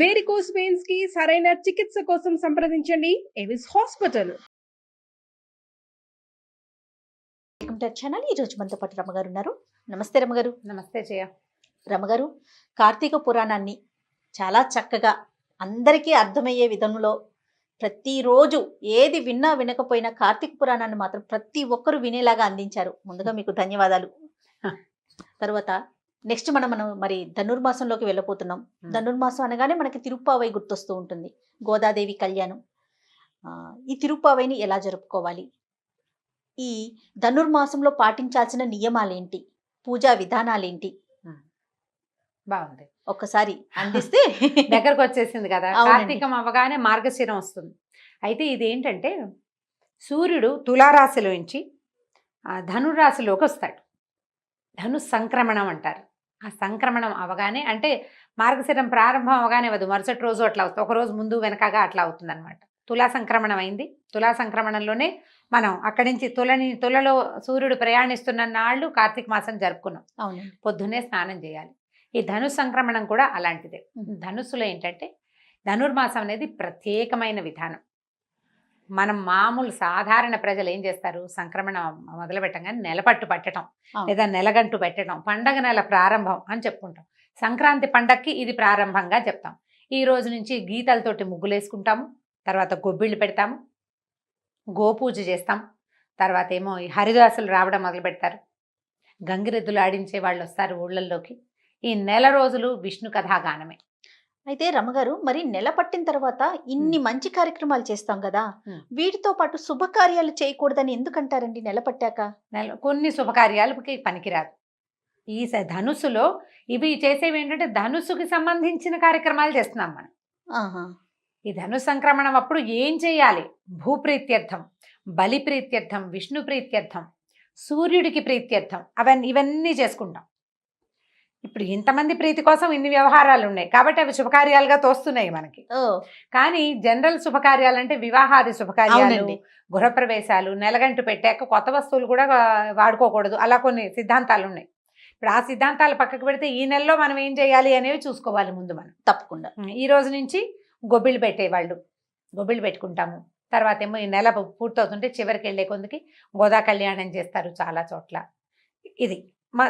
Varicose veins కి సరైన చికిత్స కోసం సంప్రదించండి ఎవిస్ హాస్పిటల్. ఛానల్ ఈ రోజు మనతో పాటు రమగారు ఉన్నారు. నమస్తే రమగారు. నమస్తే జయ. రమగారు, కార్తీక పురాణాన్ని చాలా చక్కగా అందరికీ అర్థమయ్యే విధంలో ప్రతిరోజు ఏది విన్నా వినకపోయినా కార్తీక పురాణాన్ని మాత్రం ప్రతి ఒక్కరూ వినేలాగా అందించారు. ముందుగా మీకు ధన్యవాదాలు. తర్వాత నెక్స్ట్ మనం మరి ధనుర్మాసంలోకి వెళ్ళబోతున్నాం. ధనుర్మాసం అనగానే మనకి తిరుప్పావై గుర్తొస్తూ ఉంటుంది, గోదాదేవి కళ్యాణం. ఈ తిరుప్పావైని ఎలా జరుపుకోవాలి, ఈ ధనుర్మాసంలో పాటించాల్సిన నియమాలేంటి, పూజా విధానాలేంటి, బాగుంది. ఒక్కసారి అందిస్తే దగ్గరకు వచ్చేసింది కదా. కార్తీకం అవ్వగానే మార్గశిరం వస్తుంది. అయితే ఇది ఏంటంటే సూర్యుడు తులారాశిలోంచి ధనురాశిలోకి వస్తాడు. ధను సంక్రమణం అంటారు. ఆ సంక్రమణం అవగానే అంటే మార్గశిరం ప్రారంభం అవగానే వద్దు, మరుసటి రోజు అట్లా అవుతుంది, ఒక రోజు ముందు వెనకగా అట్లా అవుతుంది అనమాట. తులా సంక్రమణం అయింది. తులా సంక్రమణంలోనే మనం అక్కడి నుంచి తులలో సూర్యుడు ప్రయాణిస్తున్న నాళ్ళు కార్తీక మాసం జరుపుకున్నాం. అవును, పొద్దున్నే స్నానం చేయాలి. ఈ ధను సంక్రమణం కూడా అలాంటిదే. ధనుస్సులో ఏంటంటే ధనుర్మాసం అనేది ప్రత్యేకమైన విధానం. మనం మామూలు సాధారణ ప్రజలు ఏం చేస్తారు, సంక్రమణం మొదలు పెట్టగానే నెలపట్టు పట్టడం లేదా నెలగంటు పెట్టడం, పండగ నెల ప్రారంభం అని చెప్పుకుంటాం. సంక్రాంతి పండగకి ఇది ప్రారంభంగా చెప్తాం. ఈ రోజు నుంచి గీతలతోటి ముగ్గులేసుకుంటాము, తర్వాత గొబ్బిళ్ళు పెడతాము, గోపూజ చేస్తాం, తర్వాత ఏమో ఈ హరిదాసులు రావడం మొదలు పెడతారు, గంగిరెద్దులు ఆడించే వాళ్ళు వస్తారు ఊళ్ళల్లోకి. ఈ నెల రోజులు విష్ణు కథాగానమే. అయితే రమగారు, మరి నెల పట్టిన తర్వాత ఇన్ని మంచి కార్యక్రమాలు చేస్తాం కదా, వీటితో పాటు శుభకార్యాలు చేయకూడదని ఎందుకంటారండి? నెల పట్టాక కొన్ని శుభకార్యాలకి పనికిరాదు. ఈ ధనుస్సులో ఇవి చేసేవి ఏంటంటే ధనుస్సుకి సంబంధించిన కార్యక్రమాలు చేస్తున్నాం మనం. ఈ ధను సంక్రమణం అప్పుడు ఏం చేయాలి? భూప్రీత్యర్థం, బలి ప్రీత్యర్థం, విష్ణు ప్రీత్యర్థం, సూర్యుడికి ప్రీత్యర్థం, ఇవన్నీ చేసుకుంటాం. ఇప్పుడు ఇంతమంది ప్రీతి కోసం ఇన్ని వ్యవహారాలు ఉన్నాయి కాబట్టి అవి శుభకార్యాలుగా తోస్తున్నాయి మనకి. కానీ జనరల్ శుభకార్యాలు అంటే వివాహాది శుభకార్యాలు, గృహప్రవేశాలు, నెలగంటు పెట్టాక కొత్త వస్తువులు కూడా వాడుకోకూడదు, అలా కొన్ని సిద్ధాంతాలు ఉన్నాయి. ఇప్పుడు ఆ సిద్ధాంతాలు పక్కకు పెడితే ఈ నెలలో మనం ఏం చేయాలి అనేవి చూసుకోవాలి ముందు మనం. తప్పకుండా ఈ రోజు నుంచి గొబ్బిళ్ళు పెట్టేవాళ్ళు గొబ్బిళ్ళు పెట్టుకుంటాము. తర్వాత ఏమో ఈ నెల పూర్తవుతుంటే చివరికి వెళ్ళే కొందుకి గోదా కళ్యాణం చేస్తారు చాలా చోట్ల. ఇది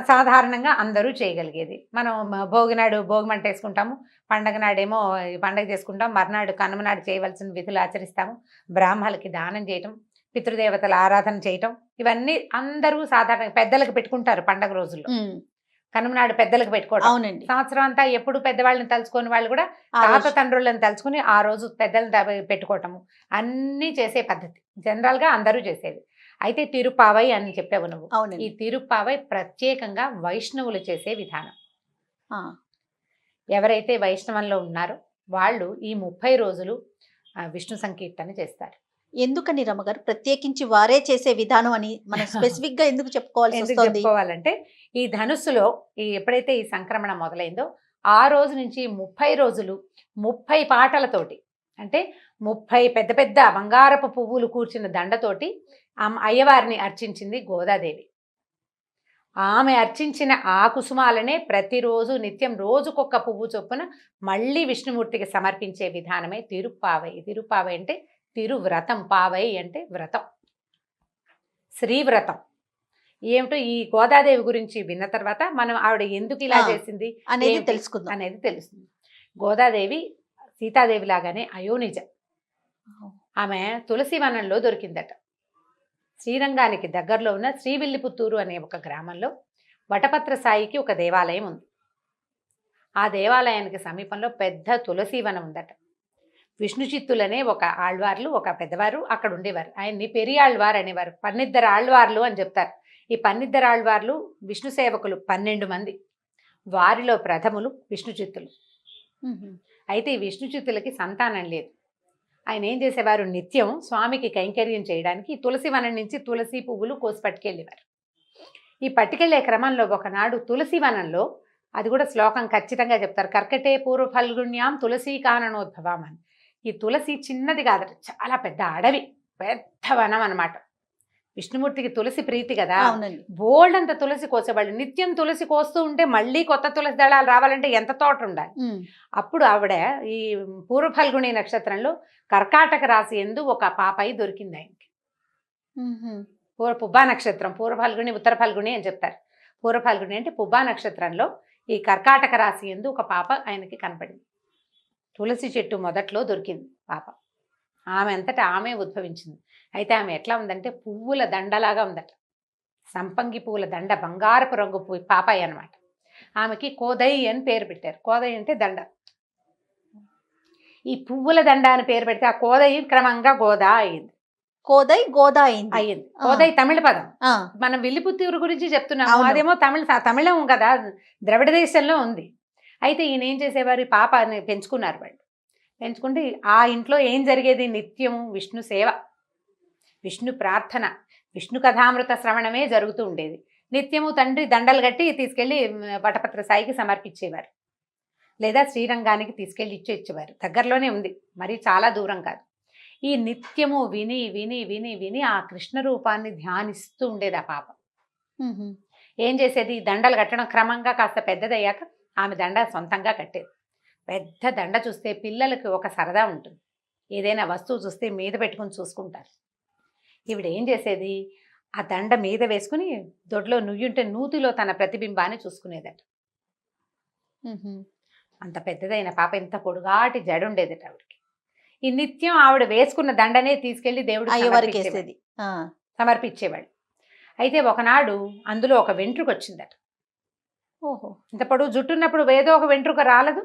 సాధారణంగా అందరూ చేయగలిగేది. మనం భోగినాడు భోగిమంట వేసుకుంటాము, పండగ నాడేమో పండగ చేసుకుంటాం, మర్నాడు కనుమ నాడు చేయవలసిన విధులు ఆచరిస్తాము, బ్రాహ్మణులకి దానం చేయటం, పితృదేవతల ఆరాధన చేయటం, ఇవన్నీ అందరూ సాధారణంగా పెద్దలకు పెట్టుకుంటారు పండగ రోజుల్లో. కనుమ నాడు పెద్దలకు పెట్టుకోవడం. అవునండి, సంవత్సరం అంతా ఎప్పుడు పెద్దవాళ్ళని తలుచుకొని వాళ్ళు కూడా తాత తండ్రులను తలుచుకుని ఆ రోజు పెద్దలను పెట్టుకోవటము అన్నీ చేసే పద్ధతి జనరల్గా అందరూ చేసేది. అయితే తిరుప్పావై అని చెప్పావు నువ్వు. ఈ తిరుప్పావై ప్రత్యేకంగా వైష్ణవులు చేసే విధానం. ఎవరైతే వైష్ణవంలో ఉన్నారో వాళ్ళు ఈ 30 రోజులు విష్ణు సంకీర్తన చేస్తారు. ఎందుకని రమగారు ప్రత్యేకించి వారే చేసే విధానం అని మనం స్పెసిఫిక్ గా ఎందుకు చెప్పుకోవాలంటే ఈ ధనుస్సులో ఎప్పుడైతే ఈ సంక్రమణ మొదలైందో ఆ రోజు నుంచి 30 రోజులు 30 పాటలతోటి, అంటే 30 పెద్ద పెద్ద బంగారపు పువ్వులు కూర్చిన దండతోటి అయ్యవారిని అర్చించింది గోదాదేవి. ఆమె అర్చించిన ఆ కుసుమాలనే ప్రతిరోజు నిత్యం రోజుకొక పువ్వు చొప్పున మళ్ళీ విష్ణుమూర్తికి సమర్పించే విధానమే తిరుప్పావై. తిరుప్పావై అంటే తిరువ్రతం, పావై అంటే వ్రతం, శ్రీవ్రతం. ఏమిటో ఈ గోదాదేవి గురించి విన్న తర్వాత మనం ఆవిడ ఎందుకు ఇలా చేసింది అనేది తెలుస్తుంది. గోదాదేవి సీతాదేవి లాగానే అయోనిజ. ఆమె తులసివనంలో దొరికిందట. శ్రీరంగానికి దగ్గరలో ఉన్న శ్రీవిల్లిపుత్తూరు అనే ఒక గ్రామంలో వటపత్ర సాయికి ఒక దేవాలయం ఉంది. ఆ దేవాలయానికి సమీపంలో పెద్ద తులసివనం ఉందట. విష్ణు చిత్తులనే ఒక ఆళ్వార్లు, ఒక పెద్దవారు అక్కడ ఉండేవారు. ఆయన్ని పెరియాళ్వార్ అనేవారు. 12 ఆళ్వార్లు అని చెప్తారు. ఈ 12 ఆళ్వార్లు విష్ణు సేవకులు 12 మంది. వారిలో ప్రథములు విష్ణు చిత్తులు. అయితే ఈ విష్ణు చిత్తులకి సంతానం లేదు. ఆయన ఏం చేసేవారు, నిత్యం స్వామికి కైంకర్యం చేయడానికి తులసివనం నుంచి తులసి పువ్వులు కోసి పట్టుకెళ్ళేవారు. ఈ పట్టుకెళ్లే క్రమంలో ఒకనాడు తులసివనంలో, అది కూడా శ్లోకం ఖచ్చితంగా చెప్తారు, కర్కటే పూర్వ ఫల్గుణ్యాం తులసీ కాననోద్భవాం అని. ఈ తులసి చిన్నది కాదట, చాలా పెద్ద అడవి, పెద్ద వనం అనమాట. విష్ణుమూర్తికి తులసి ప్రీతి కదా, అవునండి. బోల్డ్ అంత తులసి కోసేవాళ్ళు. నిత్యం తులసి కోస్తూ ఉంటే మళ్ళీ కొత్త తులసి దళాలు రావాలంటే ఎంత తోట ఉండాలి. అప్పుడు ఆవిడ ఈ పూర్వ ఫల్గుణి నక్షత్రంలో కర్కాటక రాశి ఎందు ఒక పాపాయి దొరికింది ఆయనకి. పుబ్బా నక్షత్రం, పూర్వ ఫల్గుణి ఉత్తర ఫల్గుణి అని చెప్తారు. పూర్వ ఫల్గుణి అంటే పుబ్బా నక్షత్రంలో ఈ కర్కాటక రాశి ఎందు ఒక పాప ఆయనకి కనపడింది. తులసి చెట్టు మొదట్లో దొరికింది పాప. ఆమె అంతటా ఆమె ఉద్భవించింది. అయితే ఆమె ఎట్లా ఉందంటే పువ్వుల దండలాగా ఉందట. సంపంగి పువ్వుల దండ, బంగారపు రంగు పాపాయి అనమాట. ఆమెకి కోదై అని పేరు పెట్టారు. కోదై అంటే దండ. ఈ పువ్వుల దండ అని పేరు పెడితే ఆ కోదై క్రమంగా గోదా అయింది. కోదై గోదా అయింది. కోదై తమిళ పదం. మనం విల్లిపుత్తూరు గురించి చెప్తున్నాము, అదేమో తమిళం కదా, ద్రవిడ దేశంలో ఉంది. అయితే ఈయన ఏం చేసేవారు, ఈ పాపని పెంచుకున్నారు వాళ్ళు. పెంచుకుంటే ఆ ఇంట్లో ఏం జరిగేది, నిత్యము విష్ణు సేవ, విష్ణు ప్రార్థన, విష్ణు కథామృత శ్రవణమే జరుగుతూ ఉండేది. నిత్యము తండ్రి దండలు కట్టి తీసుకెళ్ళి వటపత్ర సాయికి సమర్పించేవారు, లేదా శ్రీరంగానికి తీసుకెళ్ళి ఇచ్చేవారు. దగ్గరలోనే ఉంది, మరి చాలా దూరం కాదు. ఈ నిత్యము విని విని విని విని ఆ కృష్ణ రూపాన్ని ధ్యానిస్తూ ఉండేది ఆ పాప. ఏం చేసేది, దండలు కట్టడం క్రమంగా కాస్త పెద్దదయ్యాక ఆమె దండ సొంతంగా కట్టేది. పెద్ద దండ చూస్తే పిల్లలకి ఒక సరదా ఉంటుంది, ఏదైనా వస్తువు చూస్తే మీద పెట్టుకుని చూసుకుంటారు. ఈవిడ ఏం చేసేది, ఆ దండ మీద వేసుకుని దొడ్లో నుయ్యుంటే నూతిలో తన ప్రతిబింబాన్ని చూసుకునేదట. అంత పెద్దదైన పాప, ఇంత పొడుగాటి జడ ఉండేదట ఆవిడకి. ఈ నిత్యం ఆవిడ వేసుకున్న దండనే తీసుకెళ్లి దేవుడు సమర్పించేవాడు. అయితే ఒకనాడు అందులో ఒక వెంట్రుక వచ్చిందట. ఇంత పొడుగు జుట్టున్నప్పుడు ఏదో ఒక వెంట్రుక రాలదు.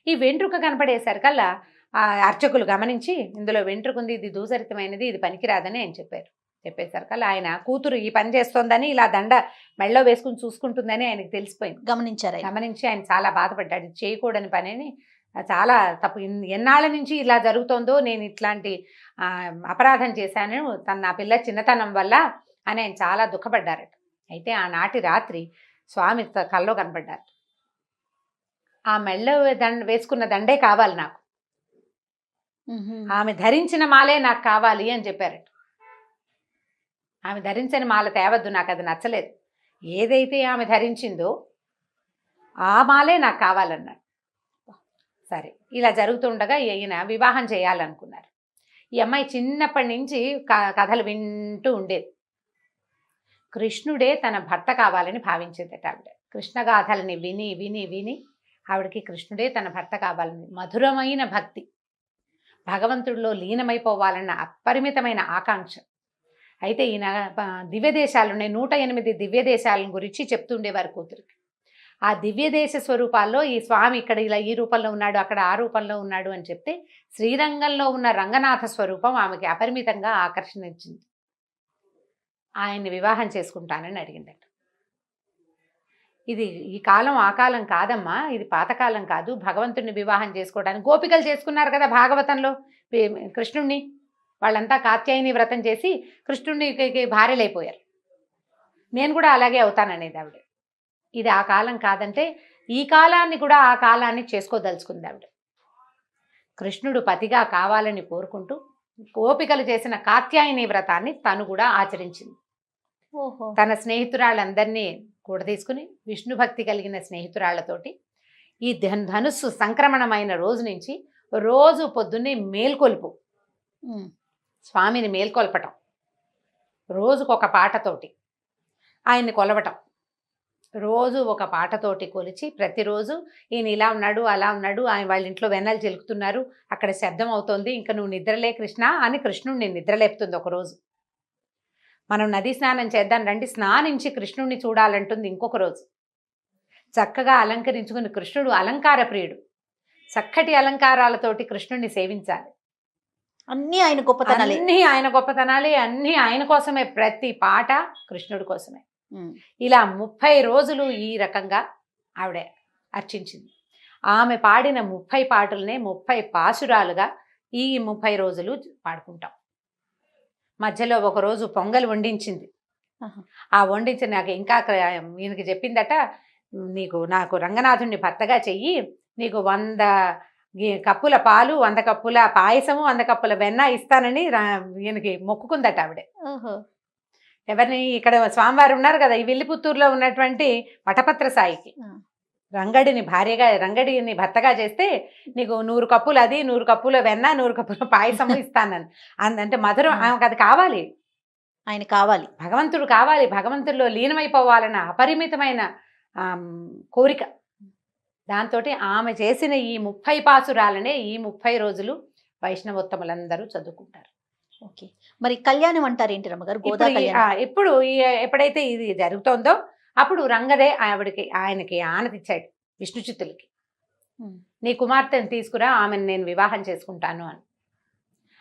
ఈ వెంట్రుక కనపడేసరికల్లా ఆ అర్చకులు గమనించి, ఇందులో వెంట్రుక ఉంది, ఇది దూసరితమైనది, ఇది పనికిరాదని ఆయన చెప్పారు. చెప్పేసరికల్లా ఆయన కూతురు ఈ పని చేస్తోందని, ఇలా దండ మెళ్ళో వేసుకుని చూసుకుంటుందని ఆయనకు తెలిసిపోయింది. గమనించి ఆయన చాలా బాధపడ్డాడు. ఇది చేయకూడని పని అని, చాలా తప్పు, ఎన్నాళ్ళ నుంచి ఇలా జరుగుతోందో, నేను ఇట్లాంటి అపరాధం చేశాను నా పిల్ల చిన్నతనం వల్ల అని ఆయన చాలా దుఃఖపడ్డారట. అయితే ఆనాటి రాత్రి స్వామి కల్లో కనపడ్డారు. ఆ మెళ్ళ వేసుకున్న దండే కావాలి నాకు, ఆమె ధరించిన మాలే నాకు కావాలి అని చెప్పారట. ఆమె ధరించిన మాల తేవద్దు, నాకు అది నచ్చలేదు, ఏదైతే ఆమె ధరించిందో ఆ మాలే నాకు కావాలన్నాడు. సరే, ఇలా జరుగుతుండగా ఈయన వివాహం చేయాలనుకున్నారు. ఈ అమ్మాయి చిన్నప్పటి నుంచి కథలు వింటూ ఉండేది. కృష్ణుడే తన భర్త కావాలని భావించేదట ఆవిడ. కృష్ణగాథల్ని విని విని విని ఆవిడకి కృష్ణుడే తన భర్త కావాలని, మధురమైన భక్తి, భగవంతుడిలో లీనమైపోవాలన్న అపరిమితమైన ఆకాంక్ష. అయితే ఈయన దివ్యదేశాలు ఉన్నాయి, 108 దివ్యదేశాల గురించి చెప్తుండేవారు కూతురికి. ఆ దివ్యదేశ స్వరూపాల్లో ఈ స్వామి ఇక్కడ ఇలా ఈ రూపంలో ఉన్నాడు, అక్కడ ఆ రూపంలో ఉన్నాడు అని చెప్తే, శ్రీరంగంలో ఉన్న రంగనాథ స్వరూపం ఆమెకి అపరిమితంగా ఆకర్షణించింది. ఆయన్ని వివాహం చేసుకుంటానని అడిగిందట. ఇది ఈ కాలం ఆ కాలం కాదమ్మా, ఇది పాతకాలం కాదు, భగవంతుడిని వివాహం చేసుకోవడానికి గోపికలు చేసుకున్నారు కదా భాగవతంలో కృష్ణుణ్ణి. వాళ్ళంతా కాత్యాయని వ్రతం చేసి కృష్ణుడికి భార్యలైపోయారు. నేను కూడా అలాగే అవుతాననేది ఆవిడ. ఇది ఆ కాలం కాదంటే, ఈ కాలాన్ని కూడా ఆ కాలాన్ని చేసుకోదలుచుకుంది ఆవిడ. కృష్ణుడు పతిగా కావాలని కోరుకుంటూ గోపికలు చేసిన కాత్యాయని వ్రతాన్ని తను కూడా ఆచరించింది. తన స్నేహితురాళ్ళందరినీ కూడా తీసుకుని, విష్ణు భక్తి కలిగిన స్నేహితురాళ్లతోటి ఈ ధనుస్సు సంక్రమణమైన రోజు నుంచి రోజు పొద్దున్నే మేల్కొల్పు, స్వామిని మేల్కొల్పటం, రోజుకొక పాటతోటి ఆయన్ని కొలవటం, రోజు ఒక పాటతోటి కొలిచి ప్రతిరోజు ఈయన ఇలా ఉన్నాడు అలా ఉన్నాడు, ఆయన వాళ్ళ ఇంట్లో వెన్నెలు చిలుకుతున్నారు, అక్కడ శబ్దం అవుతోంది, ఇంకా నువ్వు నిద్రలే కృష్ణ అని కృష్ణుడిని నిద్రలేపుతుంది. ఒకరోజు మనం నదీ స్నానం చేద్దాం రండి, స్నానించి కృష్ణుడిని చూడాలంటుంది ఇంకొక రోజు. చక్కగా అలంకరించుకుని, కృష్ణుడు అలంకార ప్రియుడు, చక్కటి అలంకారాలతోటి కృష్ణుడిని సేవించాలి. అన్నీ ఆయన గొప్పతనాలే, అన్నీ ఆయన కోసమే, ప్రతి పాట కృష్ణుడి కోసమే. ఇలా 30 రోజులు ఈ రకంగా ఆవిడ అర్చించింది. ఆమె పాడిన 30 పాటలనే 30 పాశురాలుగా ఈ 30 రోజులు పాడుకుంటాం. మధ్యలో ఒకరోజు పొంగల్ వండించింది. ఆ వండించి నాకు ఇంకా ఈయనకి చెప్పిందట, నాకు రంగనాథుడిని భర్తగా చెయ్యి, నీకు 100 కప్పుల పాలు, 100 కప్పుల పాయసము, 100 కప్పుల వెన్న ఇస్తానని ఈయనకి మొక్కుకుందట ఆవిడే. ఎవరిని ఇక్కడ స్వామివారు ఉన్నారు కదా, ఈ విల్లిపుత్తూరులో ఉన్నటువంటి వటపత్ర సాయికి రంగడిని భర్తగా చేస్తే నీకు 100 కప్పులు అది, 100 కప్పుల వెన్న, 100 కప్పుల పాయసము ఇస్తానని అంటే మధురం ఆమెకు అది కావాలి. ఆయన కావాలి, భగవంతుడు కావాలి, భగవంతుడిలో లీనమైపోవాలన్న అపరిమితమైన కోరిక. దాంతో ఆమె చేసిన ఈ 30 పాసురాలనే ఈ 30 రోజులు వైష్ణవోత్తములందరూ చదువుకుంటారు. ఓకే, మరి కళ్యాణం అంటారు ఏంటి రమ్మగారు? గోదా కళ్యాణం ఇప్పుడు ఎప్పుడైతే ఇది జరుగుతోందో అప్పుడు రంగడే ఆయనకి ఆనతిచ్చాడు విష్ణుచిత్తులకి, నీ కుమార్తెను తీసుకురా, ఆమెను నేను వివాహం చేసుకుంటాను అని.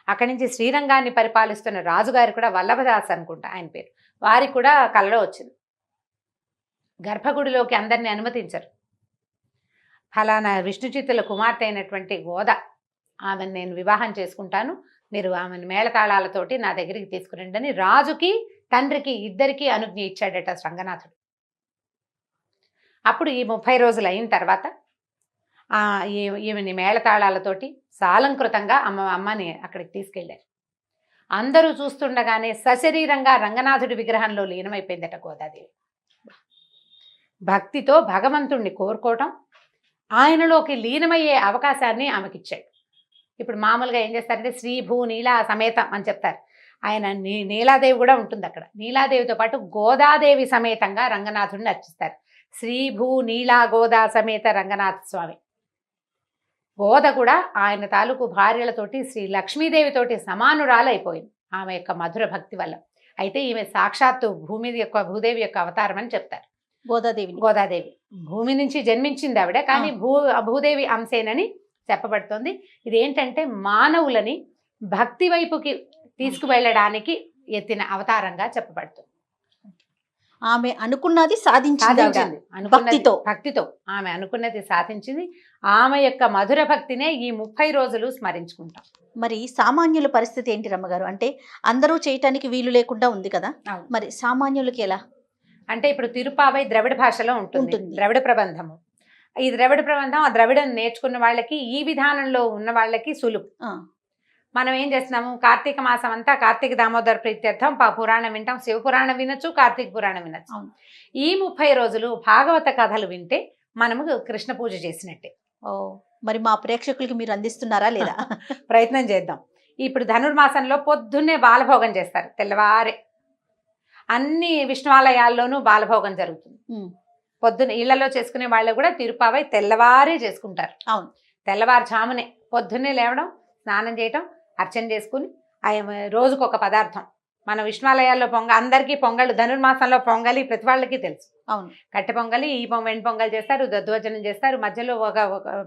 అక్కడి నుంచి శ్రీరంగాన్ని పరిపాలిస్తున్న రాజుగారు కూడా వల్లభదాస్ అనుకుంటా ఆయన పేరు, వారికి కూడా కలలో వచ్చింది. గర్భగుడిలోకి అందరినీ అనుమతించరు. ఫలానా విష్ణుచిత్తుల కుమార్తె అయినటువంటి గోద, ఆమెను నేను వివాహం చేసుకుంటాను, మీరు ఆమెను మేళతాళాలతోటి నా దగ్గరికి తీసుకురండి అని రాజుకి తండ్రికి ఇద్దరికీ అనుజ్ఞ ఇచ్చాడట రంగనాథుడు. అప్పుడు ఈ 30 రోజులు అయిన తర్వాత ఈమెని మేళతాళాలతోటి సాలంకృతంగా అమ్మని అక్కడికి తీసుకెళ్ళారు. అందరూ చూస్తుండగానే సశరీరంగా రంగనాథుడి విగ్రహంలో లీనమైపోయిందట గోదాదేవి. భక్తితో భగవంతుణ్ణి కోరుకోవటం, ఆయనలోకి లీనమయ్యే అవకాశాన్ని ఆమెకిచ్చాడు. ఇప్పుడు మామూలుగా ఏం చేస్తారంటే శ్రీ భూ నీలా సమేతం అని చెప్తారు. ఆయన నీలాదేవి కూడా ఉంటుంది అక్కడ. నీలాదేవితో పాటు గోదాదేవి సమేతంగా రంగనాథుడిని అర్చిస్తారు. శ్రీ భూ నీలా గోదా సమేత రంగనాథ స్వామి. గోద కూడా ఆయన తాలూకు భార్యలతోటి శ్రీ లక్ష్మీదేవితోటి సమానురాలైపోయింది ఆమె యొక్క మధుర భక్తి వల్ల. అయితే ఈమె సాక్షాత్తు భూదేవి యొక్క అవతారం అని చెప్తారు. గోదాదేవి భూమి నుంచి జన్మించింది ఆవిడ, కానీ భూదేవి అంశేనని చెప్పబడుతోంది. ఇదేంటంటే మానవులని భక్తి వైపుకి తీసుకువెళ్ళడానికి ఎత్తిన అవతారంగా చెప్పబడుతుంది. ఆమె అనుకున్నది సాధించింది. భక్తితో ఆమె అనుకున్నది సాధించింది. ఆమె యొక్క మధుర భక్తినే ఈ 30 రోజులు స్మరించుకుంటాం. మరి సామాన్యుల పరిస్థితి ఏంటి రమ్మగారు? అంటే అందరూ చేయటానికి వీలు లేకుండా ఉంది కదా, మరి సామాన్యులకి ఎలా? అంటే ఇప్పుడు తిరుపావై ద్రవిడ భాషలో ఉంటుంది, ద్రవిడ ప్రబంధము. ఈ ద్రవిడ ప్రబంధం ఆ ద్రవిడం నేర్చుకున్న వాళ్ళకి, ఈ విధానంలో ఉన్న వాళ్ళకి సులువు. మనం ఏం చేస్తున్నాము, కార్తీక మాసం అంతా కార్తీక దామోదర ప్రీత్యర్థం పురాణం వింటాం, శివపురాణం వినొచ్చు, కార్తీక పురాణం వినొచ్చు. ఈ 30 రోజులు భాగవత కథలు వింటే మనము కృష్ణ పూజ చేసినట్టే. మరి మా ప్రేక్షకులకి మీరు అందిస్తున్నారా లేదా? ప్రయత్నం చేద్దాం. ఇప్పుడు ధనుర్మాసంలో పొద్దున్నే బాలభోగం చేస్తారు. తెల్లవారే అన్ని విష్ణువాలయాల్లోనూ బాలభోగం జరుగుతుంది. పొద్దున్న ఇళ్లలో చేసుకునే వాళ్ళు కూడా తిరుపావై తెల్లవారే చేసుకుంటారు. అవును, తెల్లవారుజామునే పొద్దున్నే లేవడం, స్నానం చేయటం, అర్చన చేసుకుని రోజుకొక పదార్థం. మన విష్ణువాలయాల్లో అందరికీ పొంగళ్ళు, ధనుర్మాసంలో పొంగలి ప్రతి వాళ్ళకి తెలుసు. అవును, కట్టె పొంగలి, ఈ వెండి పొంగల్ చేస్తారు, దద్దోజనం చేస్తారు. మధ్యలో ఒక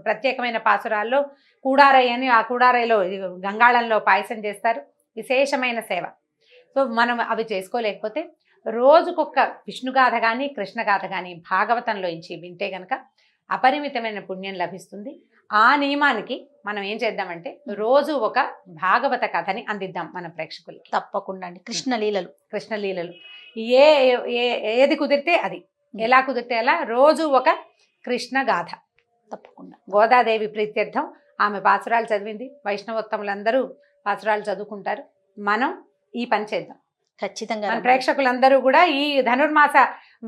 ప్రత్యేకమైన పాసురాల్లో కూడారై అని, ఆ కూడారైలో గంగాళంలో పాయసం చేస్తారు. విశేషమైన సేవ. సో మనం అవి చేసుకోలేకపోతే రోజుకొక విష్ణుగాథ కానీ కృష్ణగాథ కానీ భాగవతంలో నుంచి వింటే గనక అపరిమితమైన పుణ్యం లభిస్తుంది. ఆ నియమానికి మనం ఏం చేద్దామంటే రోజు ఒక భాగవత కథని అందిద్దాం మన ప్రేక్షకులకి. తప్పకుండా అండి. కృష్ణలీలలు ఏది కుదిరితే అది, ఎలా కుదిరితే అలా రోజు ఒక కృష్ణ గాథ. తప్పకుండా. గోదాదేవి ప్రీత్యర్థం ఆమె పాసురాలు చదివింది, వైష్ణవోత్తములందరూ పాసురాలు చదువుకుంటారు. మనం ఈ పని చేద్దాం ఖచ్చితంగా. మన ప్రేక్షకులందరూ కూడా ఈ ధనుర్మాస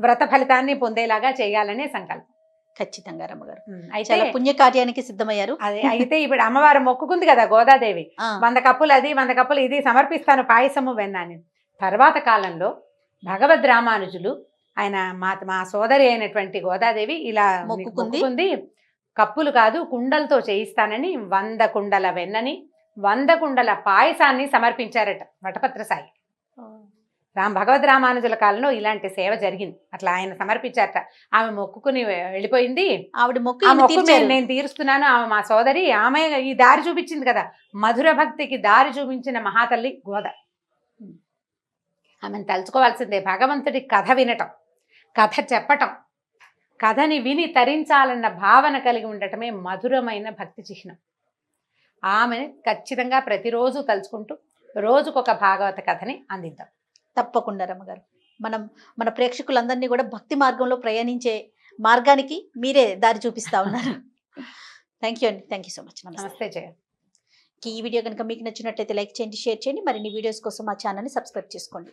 వ్రత ఫలితాన్ని పొందేలాగా చేయాలనే సంకల్పం. ఖచ్చితంగా రమ్మగారు. అయితే పుణ్యకార్యానికి సిద్ధమయ్యారు. అదే అయితే ఇప్పుడు అమ్మవారు మొక్కుకుంది కదా గోదాదేవి, 100 కప్పులు అది 100 కప్పులు ఇది సమర్పిస్తాను పాయసము వెన్నాని. తర్వాత కాలంలో భగవద్ రామానుజులు ఆయన మా సోదరి అయినటువంటి గోదాదేవి ఇలా మొక్కుకుంది, కప్పులు కాదు కుండలతో చేయిస్తానని 100 కుండల వెన్నని 100 కుండల పాయసాన్ని సమర్పించారట వటపత్ర సాయి. భగవద్ రామానుజుల కాలంలో ఇలాంటి సేవ జరిగింది. అట్లా ఆయన సమర్పించారట. ఆమె మొక్కుకుని వెళ్ళిపోయింది. ఆవిడ మొక్కు నేను తీరుస్తున్నాను, ఆమె మా సోదరి, ఆమె ఈ దారి చూపించింది కదా, మధుర భక్తికి దారి చూపించిన మహాతల్లి గోద. ఆమెను తలుచుకోవాల్సిందే. భగవంతుడి కథ వినటం, కథ చెప్పటం, కథని విని తరించాలన్న భావన కలిగి ఉండటమే మధురమైన భక్తి చిహ్నం. ఆమెను ఖచ్చితంగా ప్రతిరోజు తలుచుకుంటూ రోజుకొక భాగవత కథని అందిద్దాం. తప్పకుండా రమ్మగారు. మన ప్రేక్షకులందరినీ కూడా భక్తి మార్గంలో ప్రయాణించే మార్గానికి మీరే దారి చూపిస్తా ఉన్నారు. థ్యాంక్ యూ అండి. Thank you so much. నమస్తే జయ. ఈ వీడియో కనుక మీకు నచ్చినట్లయితే లైక్ చేయండి, షేర్ చేయండి. మరిన్ని వీడియోస్ కోసం మా ఛానల్ని సబ్స్క్రైబ్ చేసుకోండి.